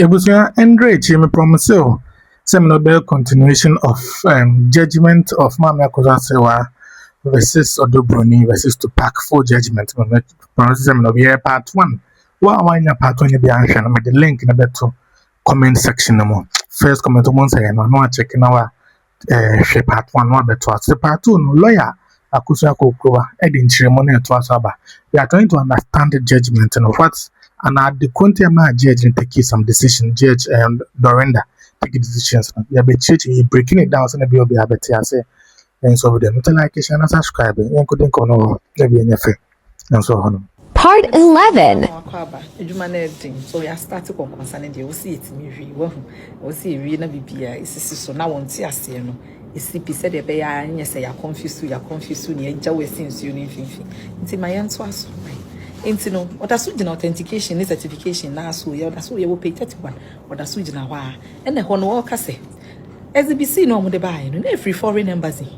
Ebusia Andre Chime promise you seminar continuation of judgment of Mama AKOSUA SERWAA versus ODO BRONI versus TUPAC for judgment. Promise seminar be part 1. Why part 1 be answer na the link in the comment section no. First comment one say no check our part 1 no beto. So part 2 no lawyer Akosua edin ceremony to asaba. We are trying to understand the judgment and what's and at the Contiama judge and take some decision, judge and Dorenda take decisions. You be church, breaking it down, so maybe you'll be able to say, and so with them, like it and subscribe, and couldn't come over, maybe in your face, and so on. Part 11. So we are starting concerning the OC me we see we na bibia is so now on see ase no esi said the be ya anya say ya confuse you ne agya we since you no finfi nti my yanto aso nti no odaso gina authentication ne certification na so ye odaso ye wo pay 31 odaso gina hɔ a ene hɔ no wo ka se SBC no mo de bae no na free foreign embassy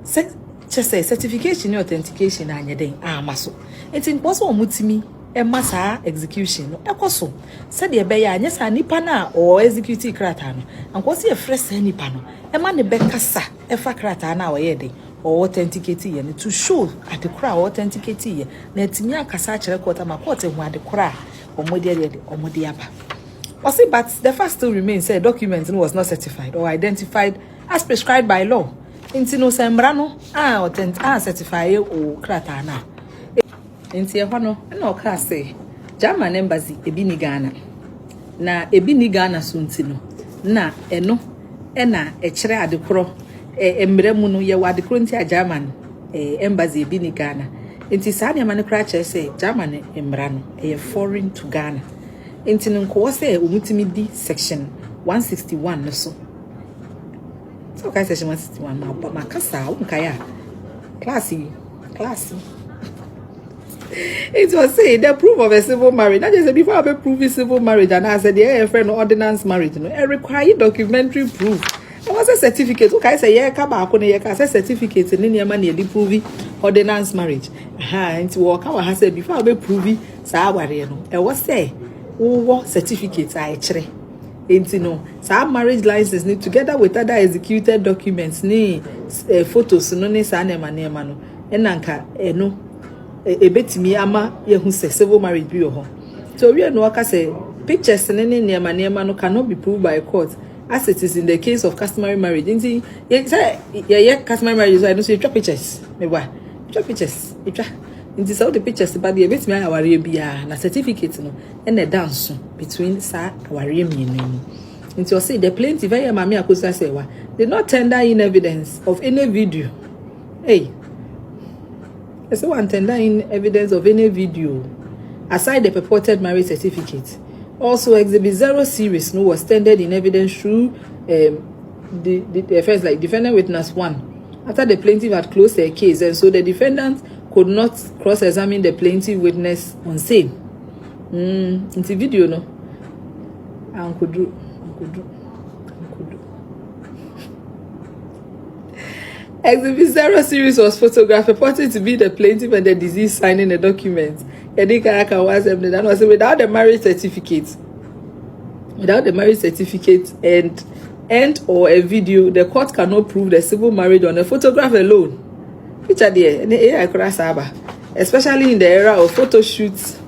say certification ne authentication anya den amaso nti mposo omutimi emasa execution no ekoso said the be ya anya sa nipa na o execute krata no ankosi e fresh nipa no ema ne bekasa efa krata na wo ye den or authenticate ye to show at the crowd authenticate ye na etimi akasa kire court ma court hu at the crowd omode aba was it but the fact still remains say document was not certified or identified as prescribed by law inti no sembra no certify o krata na inti e ho no na o ka say German embassy ebi ni Ghana na ebi ni Ghana so nti no na eno na e kire ade kro emremu no ye wade kronti a German embassy bi ni Ghana enti saa ne mane kra che say German emra no foreign to Ghana enti nko say omutimi di section 161 no so kai section 161 ma kasa unka ya class it was say the proof of a civil marriage. That just before I prove civil marriage, and I said the friend ordinance marriage, no, it require documentary proof. It was a certificate. Okay, I say yeah, kaba akone yeah, say certificate. Ni niya man yedi prove ordinance marriage. Into work I said before I prove sa aware no. It was say wo certificate I chere. Into no sa marriage license ni together with other executed documents ni photos no ni sa nema no. Enanka no. Ebetimi ama yehu say civil marriage bi ho so we no aka say pictures ne niema no cannot be proved by a court as it is in the case of customary marriage nti ye customary marriage so I don't see pictures me ba pictures nti so the pictures ba the ebetimi aware bia na certificate no na dance between sa aware mienu nti o say the plaintiff Mama AKOSUA SERWAA did not tender in evidence of any video so one tender in evidence of any video aside the purported marriage certificate. Also, Exhibit 0 series no was tendered in evidence through the first like defendant witness 1 after the plaintiff had closed their case, and so the defendant could not cross-examine the plaintiff witness on same. It's a video no. Could do. Exhibit 0 series was photographed purporting to be the plaintiff and the deceased signing a document. Without the marriage certificate and or a video, the court cannot prove the civil marriage on a photograph alone. Picture there, especially in the era of photo shoots,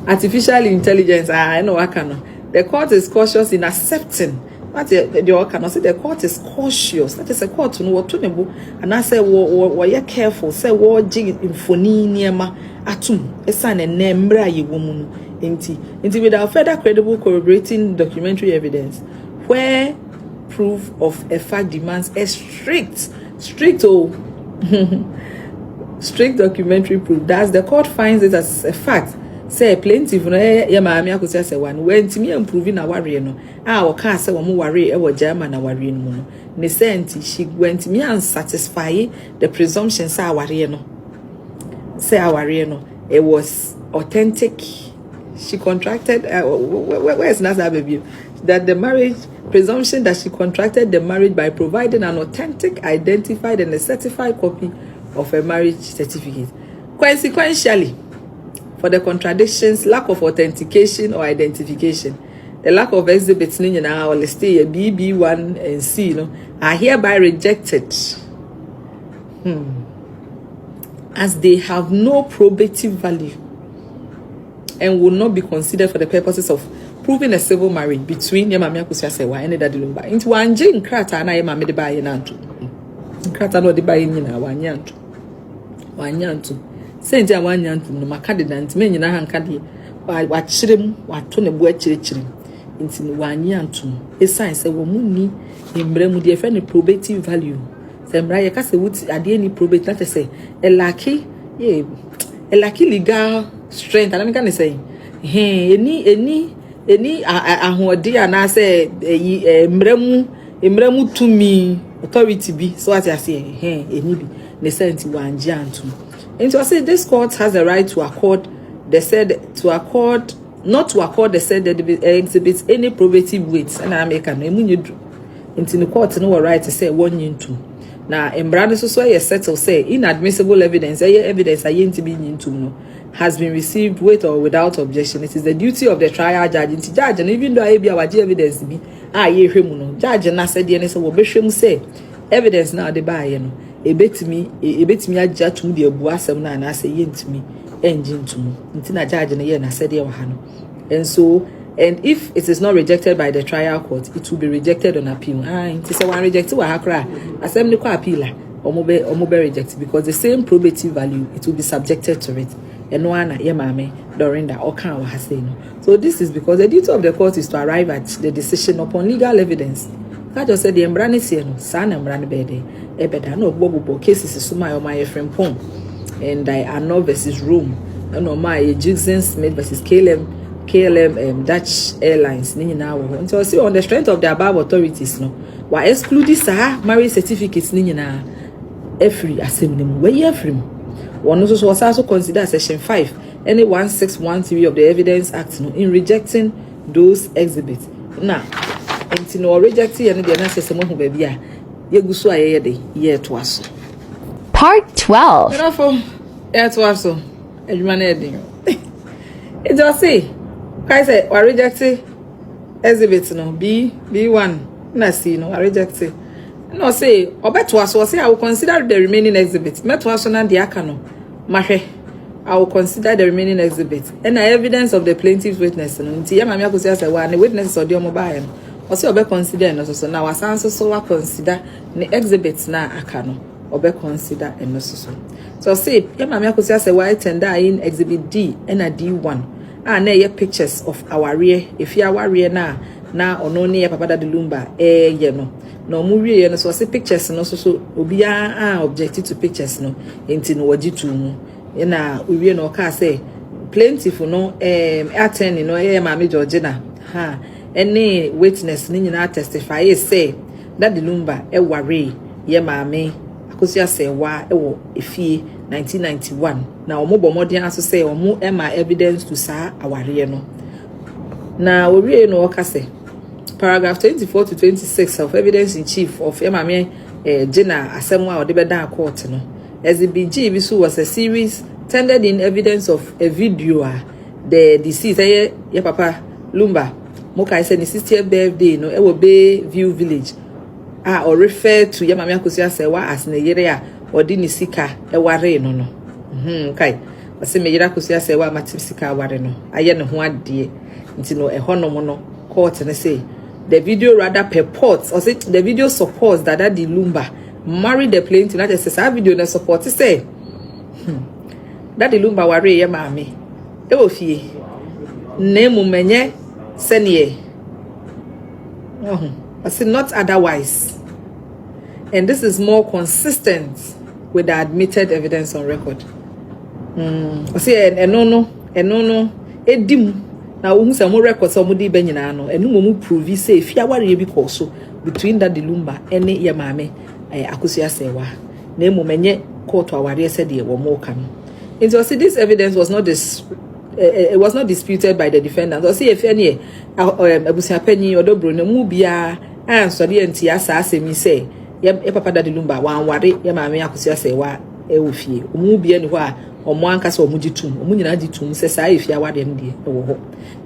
artificial intelligence. I know I cannot. The court is cautious in accepting. The court is cautious. That is a court to know what to know. And I say, "You're careful. Say, jig in phony niema atum. Esan a nembra ye woman. Inti without further credible corroborating documentary evidence, where proof of a fact demands a strict documentary proof. Thus, the court finds it as a fact. Say plaintiff no Mama AKOSUA SERWAA when timi improving aware no o ka say wo mo ware e wo German aware no mu no ne senti she went me and satisfy the presumption say aware no it was authentic. She contracted where's Nasa baby that the marriage presumption that she contracted the marriage by providing an authentic, identified and a certified copy of a marriage certificate. Consequentially, for the contradictions, lack of authentication or identification, the lack of exhibits in our list BB1 and C are hereby rejected as they have no probative value and will not be considered for the purposes of proving a civil marriage between Yamami AKOSUA SERWAA and Daddy Lumba. Into one jing crata na Yamami de Baye Nantu. Crata no de Baye Nina, one yantu. One yantu. Saint one yantu, no macadidant, men in a hankadi, what chirim, what tone of wet chirim. Into one yantu. A science a woman in Bremu defend probative value. Sembraya Casa Woods at the any probate, not to say, a lucky legal strength. And I'm gonna say, hey, any ahodi anase mremu to me authority be so as I say any be ne senti wanje antum. And so I say this court has the right to accord the said not to accord the said exhibits any probative weight and I make an emunyedu into the court no right to say one into na embrade so ye settle say inadmissible evidence evidence ayenti be into no has been received with or without objection. It is the duty of the trial judge into judge, and even though I be our evidence be ye hwemu judge na said the so be hwemu say evidence na de ba ye no e betimi agya tum de abu asem na na say yentimi engine tum nti na judge na ye na said ye wa ha no. And if it is not rejected by the trial court, it will be rejected on appeal. Nti say one rejected wa ha kra asem ni kwa appeal omo be rejected because the same probative value it will be subjected to it. And one yemame during that okan wa say no. So this is because the duty of the court is to arrive at the decision upon legal evidence. I just said the embrane say no, san embrane bede e beda no bobo cases suma o my friend pon and I Arno versus Rome and o my Judson Smith versus KLM Dutch Airlines ni nyina wo. So see on the strength of the above authorities no wa exclude this marriage certificates ni nyina every assembly we every one also was also considered section 5 any 1613 of the Evidence Act in rejecting those exhibits. Now enti no rejecting and the answer someone who baby a yeguso ayeye de ye to aso. Part 12. Therefore ye to aso adwuma na edin. It just say kai say we reject exhibit no B1 na C no reject. No say obeto aso say I will consider the remaining exhibits. Meto aso na de aka no mahwe I will consider the remaining exhibits and the evidence of the plaintiff's witness no nti Yamami AKOSUA SERWAA the witnesses of the mobile no also obe consider no so na wasan so wa consider the exhibits na aka no obe consider no so say Yamami AKOSUA SERWAA tender in exhibit D and a D1 na ye pictures of our rear if you are rear na ono ne papa Daddy Lumba ye no no mu wie no so say pictures no so obi objected to pictures no enti no wajitu mu na wie no ka say plentiful no attend no Mama Georgina any witness ni nyina testify say Daddy Lumba ware ye Mama AKOSUA SERWAA wo efie 1991 na omo modern aso say omo ema evidence to sa aware no na wie no ka say paragraph 24 to 26 of evidence in chief of Yamami Jena Asemwa or Debeda court no as the BG bisu was a series tendered in evidence of a video the deceased ye papa Lumba Moka said his 60th birthday no e will be View Village or refer to Yamami AKOSUA SERWAA as ne yere or di ni sika e ware no kai ase me yere AKOSUA SERWAA matim sika ware no aye ne ho ade nti no e honom no court ne say the video rather purports or say the video supports that Daddy Lumba married the plaintiff. That is a video that supports say Daddy Lumba ware ye maame e ofie name menye senye I say not otherwise, and this is more consistent with the admitted evidence on record. I say no edim na wo say mo record so mo di be nyina no enu mo prove say fia ware bi ko so between Daddy Lumba and ye maame AKOSUA SERWAA na mo menye court aware said ye wo mo kan. It was this evidence was not it was not disputed by the defendant. So see if any abusia penny ODO BRONI mu bia ansori enti asa asemi say ye papa Daddy Lumba wan ware ye maame AKOSUA SERWAA ofie omu bia ni ho a omo ankasa omu gitum omu nyina gitum se saa efie awade no de ewo ho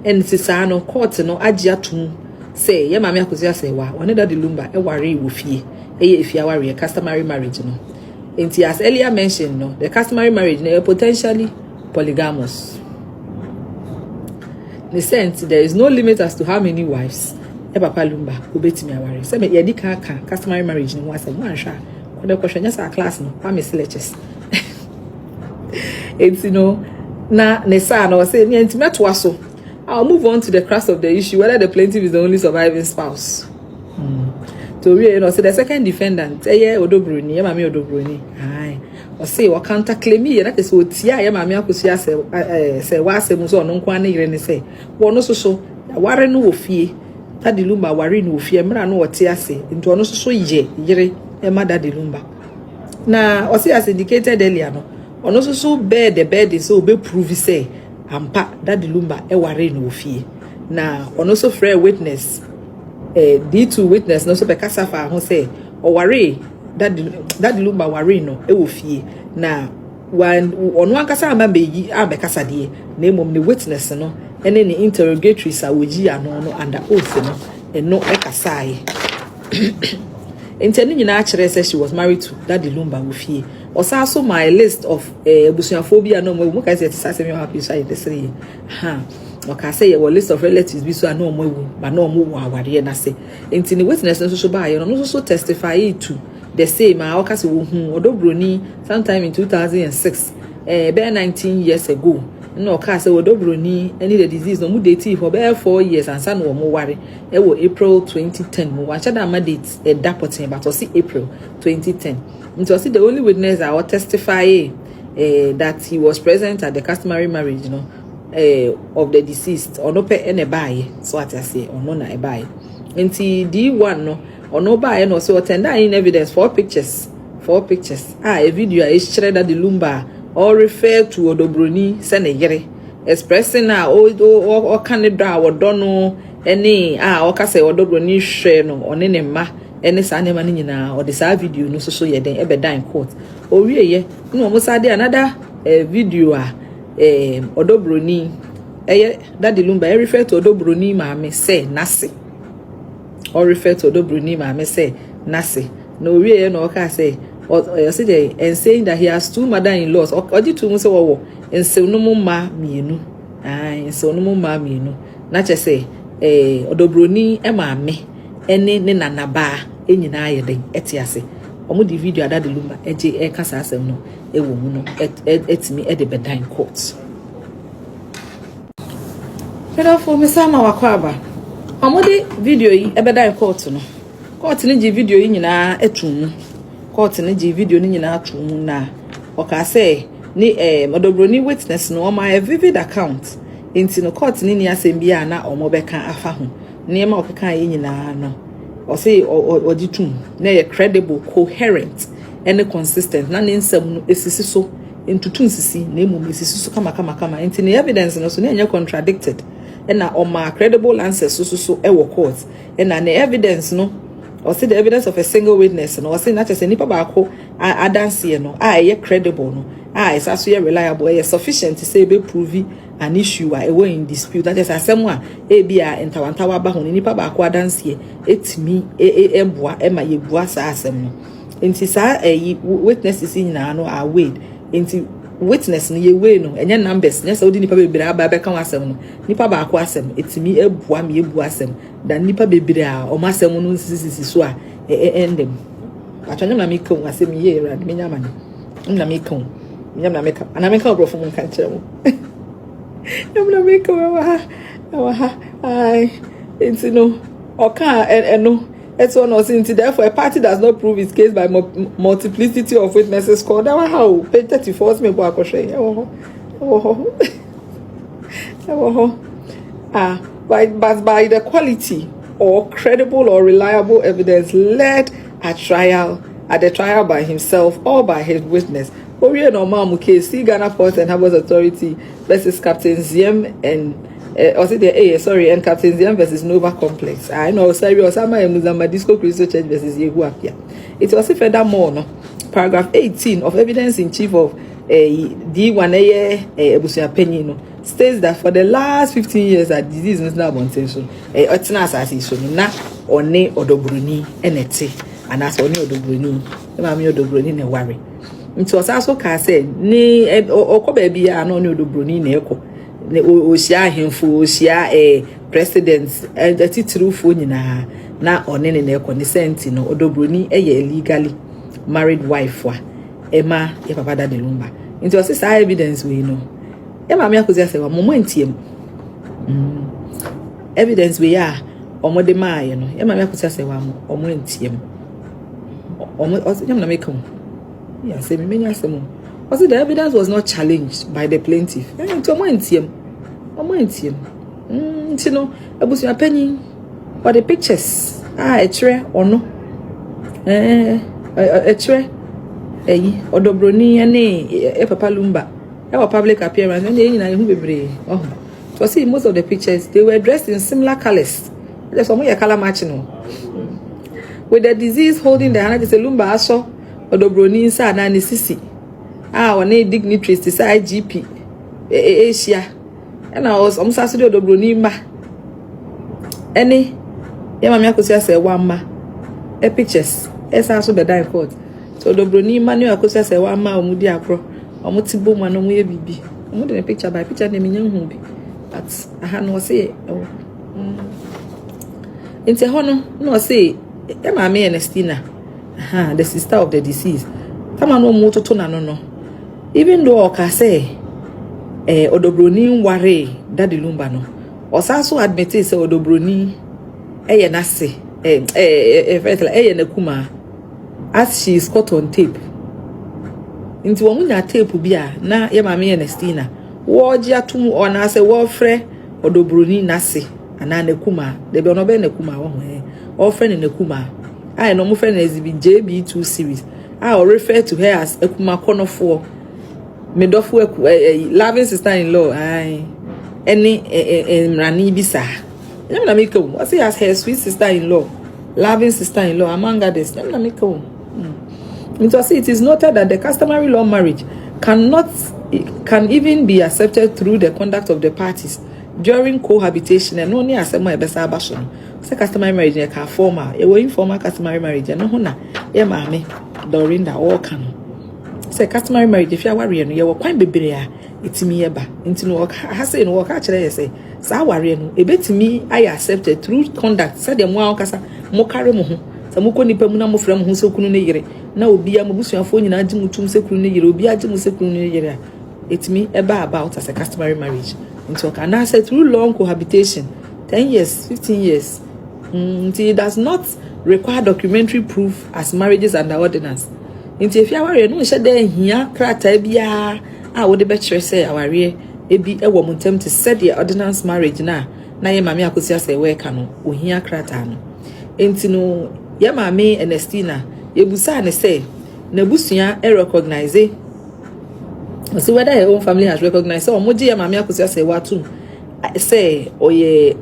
en sisa no court no agye atum se ye maame AKOSUA SERWAA one Daddy Lumba ware wo fie eye efie aware customary marriage no enti as earlier mentioned no the customary marriage no potentially polygamous. In the sense there is no limit as to how many wives Papa Lumba obetimi aware se me ye di kan customary marriage no wasa mo anhwa ko de kwhwanya sa class no pa me lectures it's na ne sa no say me antimeto aso. I'll move on to the crux of the issue, whether the plaintiff is the only surviving spouse. So say the second defendant ODO BRONI mama ODO BRONI or say or counter claim that is what mama AKOSUA SERWAA asem so no nkwa na yire ne say wono so ware no ofie Daddy Lumba ware no ofie mra no wote ase nti ono so ye yire ema Daddy Lumba na o say as indicated earlier no ono so bear the bed so be prove say ampa Daddy Lumba ware no ofie na ono so free witness D2 witness no so be kasa fa ho say o ware Daddy Lumba ware no ofie na wan ono ankasa ambe yi ambe kasa de na emom ne witness no ene ne interrogatories a wogi ano no under oath no eno ekasai intending nyina akere say she was married to Daddy Lumba ofie also my list of abusuaphobia no mo ka say tisase me happy so the three okay say your list of relatives bi so no mo ewu but no mo aware na say enti ne witness no so ba ye no so testify to the same okay say ODO BRONI sometime in 2006 about 19 years ago no okay say ODO BRONI any the disease no mo date for about 4 years and san wo mo ware e wo April 2010 mo wa cha da ma date dapotin but o see April 2010 until see the only witness that will testify that he was present at the customary marriage of the deceased or no pe ene buy so what I say or no na buy until D1 no or no buy no so tender in evidence 4 pictures a video is shared that the Lumba or refer to ODO BRONI sene yere expressing o Canada or dono any o ka say ODO BRONI share no one ne ma ene sa ne ma ni nyina o de sa video no so ye den e be dan court o wie ye no mo sa de another video ODO BRONI Daddy Lumba refer to ODO BRONI maame say nase or refer to ODO BRONI maame say nase no wie ye no ka say or say dey and saying that he has 2 mother-in-laws or di 2 mo say wo en se no mo ma mienu so no mo ma mienu na che say ODO BRONI maame ene ne nanaba enyina ayeden etiase omo di video Daddy Lumba eje kasa asem no ewo mu no etimi de bedan court pero for me sama wakwaba omo di video yi bedan court no court ni ji video yi nyina etum court ni ji video ni nyina atum na oka say ni ODO BRONI witness no ma a vivid account enti no court ni asem bia na omo beka afa ho niema okeka yi nyina no or say or ditum na ye credible coherent and consistent na ne nsam no esisi so entutun sisi na emu esisi so kama enti ne evidence no so na enye contradicted na o ma credible answers so e wo court na ne evidence no or say the evidence of a single witness no or say na chese nipa ba ko adanse no ye credible no is also reliable is sufficient to say be prove an issue a we in dispute that is asem a bia entawantawa ba ho nipa ba ko adanse etimi emboa ema yebua sa asem no enti sa witnesses nyina no are weighed enti witness no ye weigh no enye numbers nya sa odi nipa bebere aba be kan asem no nipa ba ko asem etimi ebua me ebua asem dan nipa bebere a o masem no sisi so a endem atwanya na make kan asem ye rad me nyama na make kan nyama make ana make kan brofo mun kan kire mo nyama make wa ai enti no oka no it's one or since therefore a party does not prove its case by multiplicity of witnesses called that how page 34 me bo akoshe but by the quality or credible or reliable evidence led at the trial by himself or by his witness. We are normal case Ghana Port and Harbours Authority versus Captain Ziem and and Captain Ziem versus Nova Complex. I know sorry Osama Muzamba Disco Christian Church versus Yehuapia. It was furthermore no paragraph 18 of evidence in chief of D1 Ebusia Penny states that for the last 15 years that disease is not bontension otina assassination na one ODO BRONI enete and as one ODO BRONI mami ODO BRONI ne worry nti osaso ka say ni okoba bia na one ODO BRONI na eko osia ahemfo osia president titrufu nyina na one ne eko ni senti no ODO BRONI illegally married wife wa ema e papa da de lumba nti o say evidence we know e ma me akozi ase wa momo ntiem evidence we ya omo de maaye no e ma me akozi ase wa omo ntiem omo o say na me come ya say me menya asem o say the evidence was not challenged by the plaintiff nti omo ntiem nti no abusu apanyin for the pictures e chere ono chere ODO BRONI ane papa lumba our public appearance and so see most of the pictures they were dressed in similar colors. There's some color matching with the disease holding the hand is a lumba aso ODO BRONI inside na sisi one dignitaries to side GP Asia and I was almost asked ODO BRONI ma any yama me akosi say one ma pictures esa also be die court so ODO BRONI ma ne akosi say one ma omudi akro omotibo ma no ye bibi omo de picture by picture na me nyan hu bi but aha no say inte hono no say e ma me Ernestina the sister of the deceased kama no mo toto na no even though oka say ODO BRONI ware daddy lumba no osaso admit say ODO BRONI ye na se ye na kuma as she is caught on tape nti wo munya tape bia na ye ma me Ernestina wo gi atum ona se wo frɛ ODO BRONI na se ana na kuma de be no be na kuma wo ho frɛ na kuma I no mo frɛ na exhibit JB2 series I will refer to her as ekuma konofo medofo loving sister-in-law any mrani bisa na make come I say as her sweet sister-in-law loving sister-in-law among others na make come it is noted that the customary law marriage can even be accepted through the conduct of the parties during cohabitation and only asema ebesa abaso say customary marriage can formal informal customary marriage no ho na ye maame during the all can say customary marriage if you worry no ye wo kwan bebre a etimi ye ba ntino ha say no wo ka kire ye say sa worry no ebetimi I accepted through conduct say dem wa kasa mo kare mo ho sa mo ko nipa mu na mo fra mo ho se kunu ne yire na obi a mo busuafo nyina agi mutum se kunu ne yire obi agi mu se kunu ne yire etimi eba about as a customary marriage into can I say through long cohabitation 10 years 15 years it does not require documentary proof as marriages under ordinance if you are no she dey hia krata bia a wo de be kire say aware ebi ewo muntem to set the ordinance marriage na ye mame akosi say we ka no ohia krata no entino ye mame Ernestina yebusa ne say na busua recognize so whether her own family has recognized so omoji ye mame akosi say watu say oye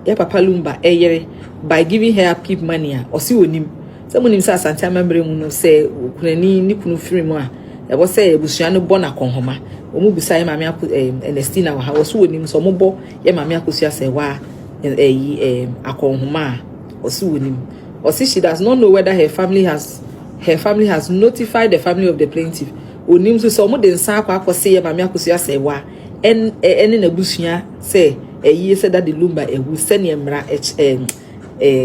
ye papa lumba eyere by giving her peep money or si onim so monim say asante amembre mu no say kunani ni kunu firi mu a e bo say ebusua no bona konhoma omu bisa ye mame Ernestina wa ha so onim so mo bo ye mame akosi say wa akonhoma or si onim or si she does not know whether her family has notified the family of the plaintiff onim so mo de nsa akose ye mame akosi say wa en na busua say say that the lumba ewu sene mra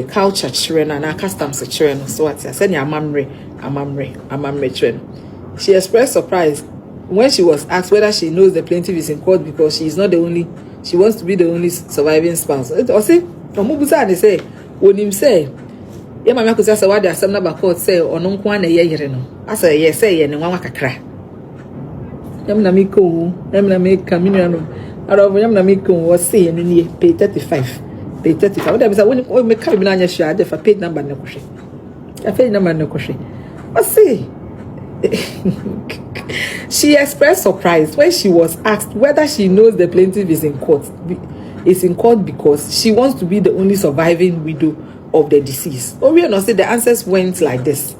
culture children and customs children so what sene amamre children. She expressed surprise when she was asked whether she knows the plaintiff is in court because she wants to be the only surviving spouse. O say omubusa dey say onim say ye mama akosi say what the assembly ba court say ono nko na ye yere no asa ye say ye ne nwa kakra yamna me kamina no arobo yamna me ko was say no nie pay 35 what I say when me carry na nya sha dey for page number na kohwe page number na kohwe o say she expressed surprise when she was asked whether she knows the plaintiff is in court because she wants to be the only surviving widow of the deceased. Or we not say the answers went like this.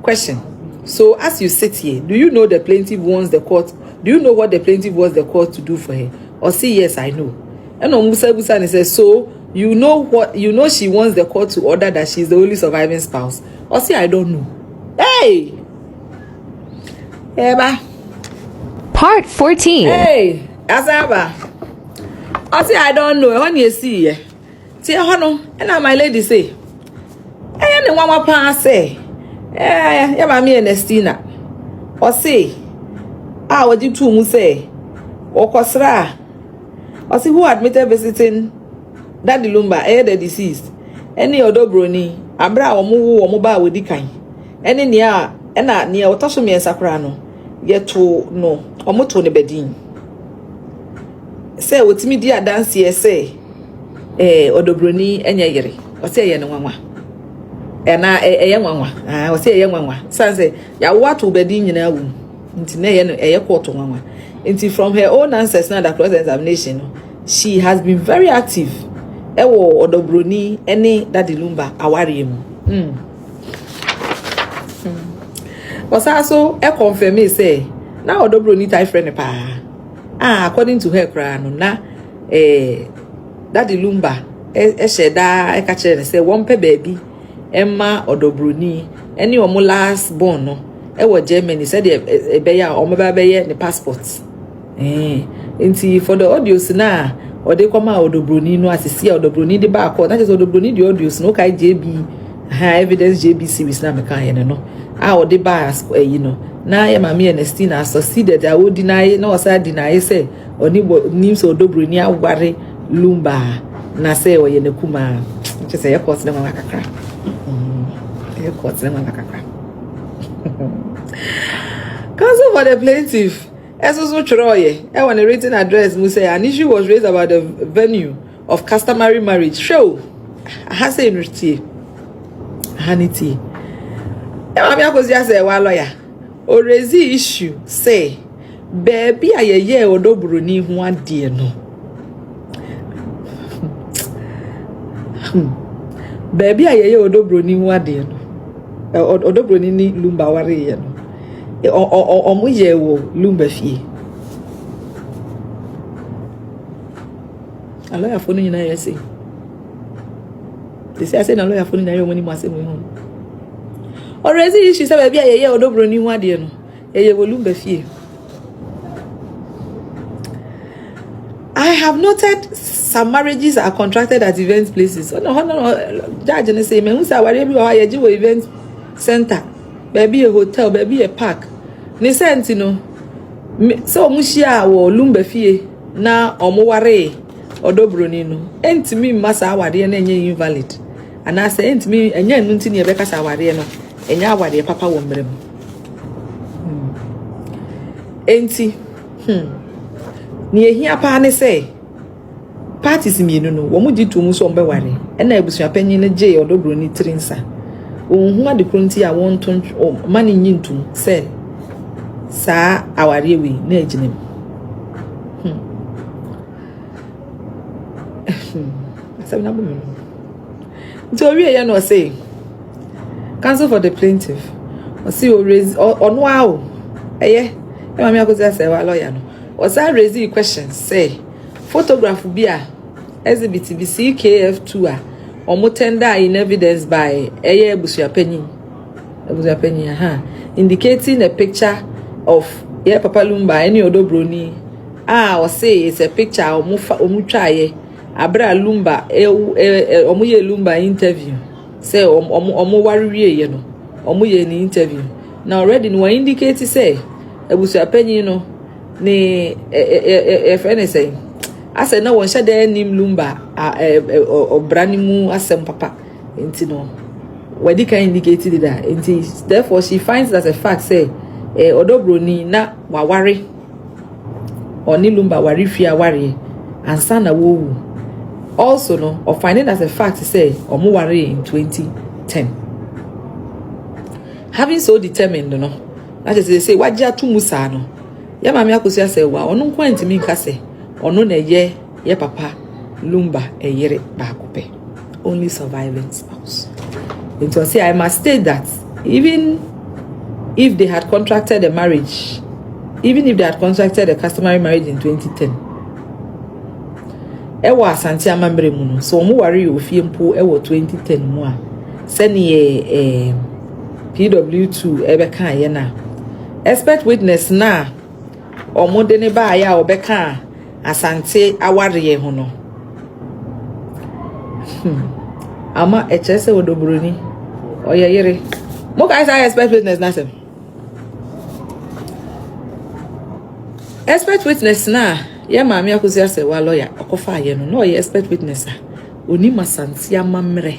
Question: So as you sit here, do you know the plaintiff wants the court? Do you know what the plaintiff wants the court to do for her? Or say yes, I know. And Musa Busan says, so you know what? You know she wants the court to order that she's the only surviving spouse. Or say I don't know. Hey, Eba. Part 14. Hey, Asaba. I say I don't know. When you see, see, and my lady say, I don't want to say, yeah, mammy and Estina. Or say, what you two say, or Kosra. Or see who admitted visiting Daddy Lumba, the deceased. Any ODO BRONI, Abra or Mu or Mobile with the kind. Any near, and not near Otosomi and Saprano. Yet to no, or Moto ne bedin. Say what me dear dance here say, ODO BRONI and Yeri, or say no one. And a young one, I was say a young one. Son say, ya what to bedin in a room. Into a quarter one. Into from her own ancestors now that cross examination, she has been very active. Ewo ODO BRONI any Daddy Lumba awari mu. But also e confirm me say na ODO BRONI tie friend pa. According to her crown na Daddy Lumba sheda e ka kire say one pe baby Emma ODO BRONI any omo last born no ewo Germany said e be ya omo ba be ye ne passport. Inti for the audios na or they come out ODO BRONI no asisi ODO BRONI the back or that is ODO BRONI the audios no kai JB evidence JB series na me kan no or the bias you know na ya mama Ernestina succeeded I would deny no say deny say oni names ODO BRONI aware Lumba na say o ye ne kuma just say court na mama kakra court na mama kakra counsel for the plaintiff Esusu Troye, when a written address, say an issue was raised about the venue of customary marriage. Show, I say Haniti. Mami akosia say wa lawyer. O raise issue say, baby ayeye ODO BRONI ho ade no. Baby ayeye ODO BRONI ho ade no. ODO BRONI ni Lumba ware ye no. Omo ye wo Lumba fie. A lawyer phone nyina ye say. They say na lawyer phone nyina ye money mo ase mo hon. Already she said baby ayeye ODO BRONI ho ade no. Ye wo Lumba fie. I have noted some marriages are contracted at event places. Oh no, judge no say me who say ware bi o ye ji wo event center. Baby a hotel, baby a park. Ni senti no. So mushia wo Lumba fie na omo ware ODO BRONI no. Entimi masa awade na enye invalid. Ana say entimi enye enu nti ne beka sa awade no. Enye awade papa wo mrem. Enti ni ehia pa ne say parties mienu no wo mu gitu mu so mbe ware. Na ebusua panyin ne je ODO BRONI trinsa. Who the currency I want to money into say, Sir, our rewe, Nejim. So, we are not saying, counsel for the plaintiff, or see, or raise or wow, eh, I'm going to say, well, lawyer, or say, raise the question, say, photograph will be a exhibit BCKF2. Omo tender in evidence by Eye Busia Penny, indicating a picture of Papa Lumba, any ODO BRONI. Or say it's a picture of Omuchaye, Abra Lumba, Omuye Lumba interview. Say Omo Warrior, you know, Omuye in interview. Now, already, no indicate say, Busia Penny, you know, if anything. I said no one shall there name Lumba or Branimu asem papa into no where they can indicate that therefore she finds that a fact say ODO BRONI na wawari or ni Lumba wari fia wari and sana wo also no or finding as a fact say omo wari in 2010. Having so determined no that is they say wajia tu musa no ya mami AKOSUA SERWAA onu nko ntimi nka say ono na ye papa Lumba eyere bakope only surviving spouse. It was say I must state that even if they had contracted a marriage, even if they had contracted a customary marriage in 2010. Ewo asante amamre mu no, so omo ware ofie mpo ewo 2010 mu a, sene PW2 ebeka ye na. Expert witness na omo de ne ba ya obeka asante aware ho no. Ama echese ODO BRONI oyeyere. Mo guys are expert witness na sem. Expert witness na ye maami AKOSUA SERWAA lawyer okofa ye no ye expert witness a oni masante amamre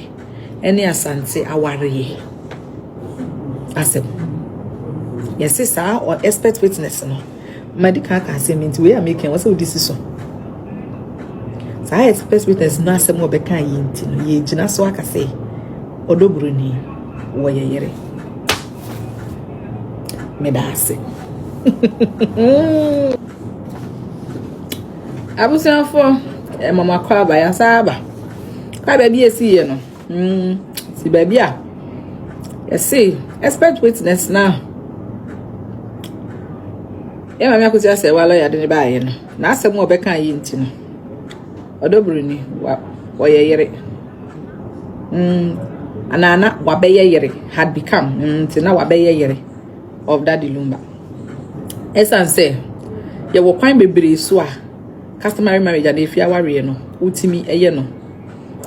ene asante aware asem. Yes sir or expert witness no medical consent we are making what's decision. Sa expert witness na asem obeka yinti no ye gina so aka say ODO BRONI wo ye yere me da ase. Abusan for mama kwa ba ya saba kwa baby esi ye no si baby a yes expert witness now mama AKOSUA SERWAA lawyer de ne ba ye no na asem obeka yinti no ODO BRONI wo ye yere anana wabeye yere had become tina wabeye yere of that Lumba. Esan say ye wo kwan bebre so a customary marriage and if you are no ultimi eye no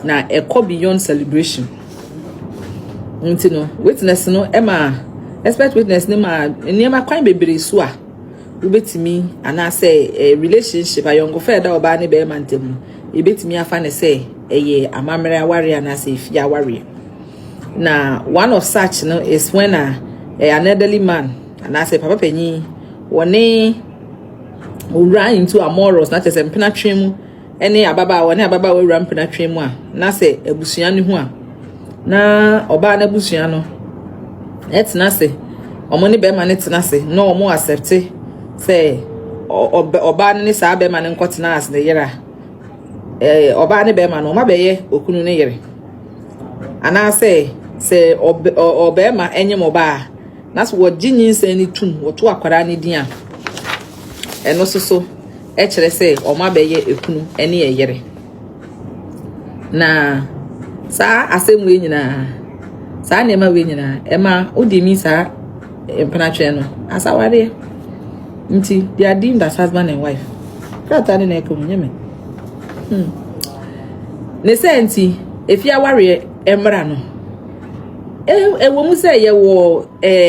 na e ko beyond celebration no witness no ema expert witness ne ma kwan bebre so a ubetimi ana say relationship ayongo fe da oba ne be mantem e betimi afa ne say eye amamere aware ana say if you aware na one of such no is when an elderly man and I say papa penyi woni ran into a morals na chese mpena twemu ene ababa we ran mpena twemu a na say ebusua ne ho a na oba na ebusua no etina say omo ne be ma ne tina say no omo accept say oba ne sa be ma ne nkotena as ne yera oba ne be ma no ma be ye okunu ne yere ana say obema enye moba na so wodinyin se ni tum woto akwara ne din a eno so e kire se oma beye ekunu ene yeyere na sa asem we nyina sa ne ma we nyina ema odimi sa empatry no asaware nti they are deemed as husband and wife kata ne na ekomunyeme ne se nti efia ware emra no ewo mu say ye wo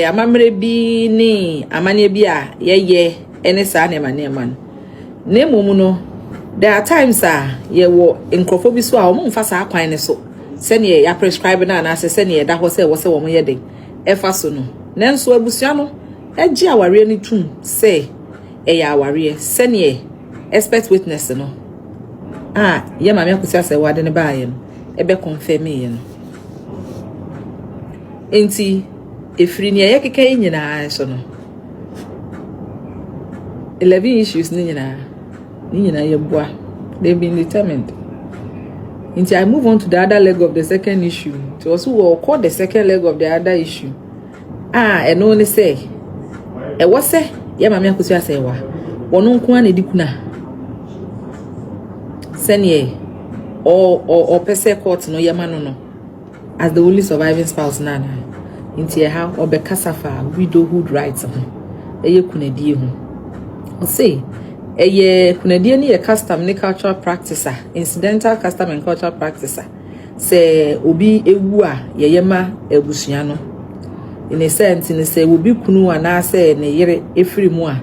amamre bi ni amane bi a ye ene sa ne man ne momu no there are times ye wo enkrofo bi so a o mfa sa akwan ne so se ne ya prescribe na na se ne da ho se wo mo ye den efa so no nenso abusua no eji aware ni tum say ya aware se ne expert witness no ye mama AKOSUA SERWAA de ne ba ye no ebe confirm ye no enti efiri ne ye keke nyina so no 11 issues ni nyina ye boa they've been determined. Enti I move on to the other leg of the second issue to also will call the second leg of the other issue and only say was say ye mama AKOSUA SERWAA wono nko an edikuna senye or pese court no ye mano no as the only surviving spouse nana into a how or bekasafa widowhood rights eye kunedie hu o say eye kunedie ni custom ni cultural practice incidental custom and cultural practice say obi ewu a yeyema ebusua no in a sense ni say obi kunu ana say ne yere efiri mu a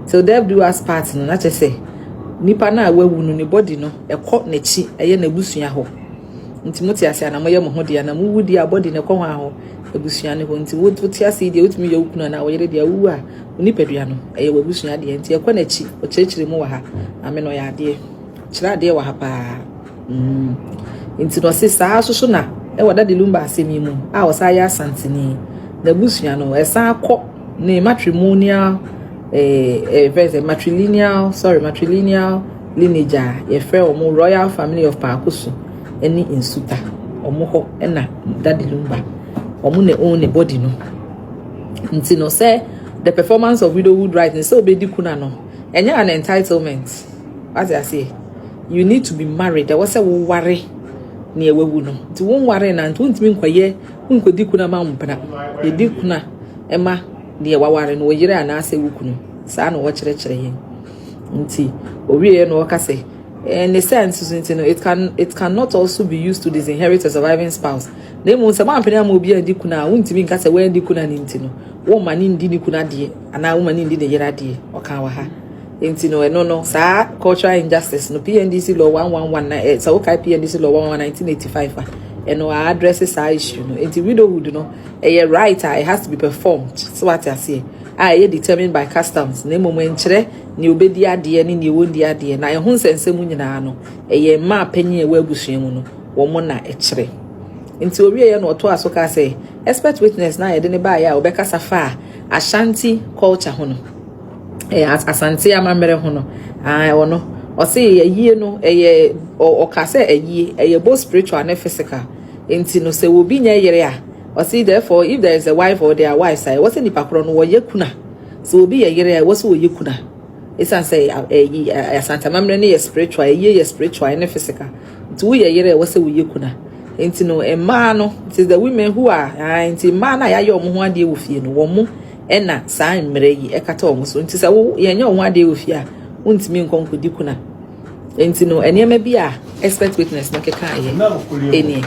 so they do as part no na say nipa na awu no ni body no ekọ nechi eye na ebusua ho nti muti ase na moye mo ho dia na mu wudi abodi ne ko ho ebusua ne ho nti wuti ase dia utumi ye wukunu na woyere dia wu a onipadua no eye wabusua dia nti ekọ na chi o chechire mu wa ha ame no ya de chira de wa ha pa nti no se saa so na e wada de lumba asemi mu a o sa ya santini na ebusua no esa akọ ne matrimonial matrilineal lineage ye frɛ omo royal family of AKOSU eni insuta omo ho na daddy lumba omo ne own ne body no nti no say the performance of widowhood right so obedi kuna no enya an entitlement as I say you need to be married there was a worry near wewu no nti won worry na nti ntimi nkwaye nkodi kuna ma mpana edi kuna ema near waware no yire ana ase wukunu saa no wo kire yen nti owie no ka say in a sense it cannot also be used to disinherit a surviving spouse nemu se ma mpena ma obi andi kuna wontimi nka se we andi kuna ni nti no wo mani ndi ni kuna de ana wo mani ndi ne yera de oka wa ha nti no eno no saa cultural injustice no PNDC law 111 so okay PNDC law 1985 eno address saa issue no nti widowhood no right it has to be performed so what I say determined by customs nemu enkyere ni obedi ade ni ni wondi ade na ehun sensem nyina no ma panyin ewa agusua mu no wo mo na ekyere nti owie ye no to aso ka say expert witness na ye de ne ba ya obeka safa Ashanti culture ho no Asante amamere ho no wono o say yie no o ka say yie both spiritual and physical nti no say obi nya yere a o say therefore if there is a wife or their wife say what's any pakro no wo yekuna so obi ye yere a wo so wo yekuna isan say Asante amamere ne spiritual ye spiritual and physical nti wo ye yere wo say wo yekuna nti no emma no it is the women who are nti ma na ya ye omo ho ade wo fie no wo mo ena saa mmere yi ekata omo so nti sa wo ye nya omo ade wo fie a wontimi nkonkodi kuna nti no enema bi a expert witness no keka ye eni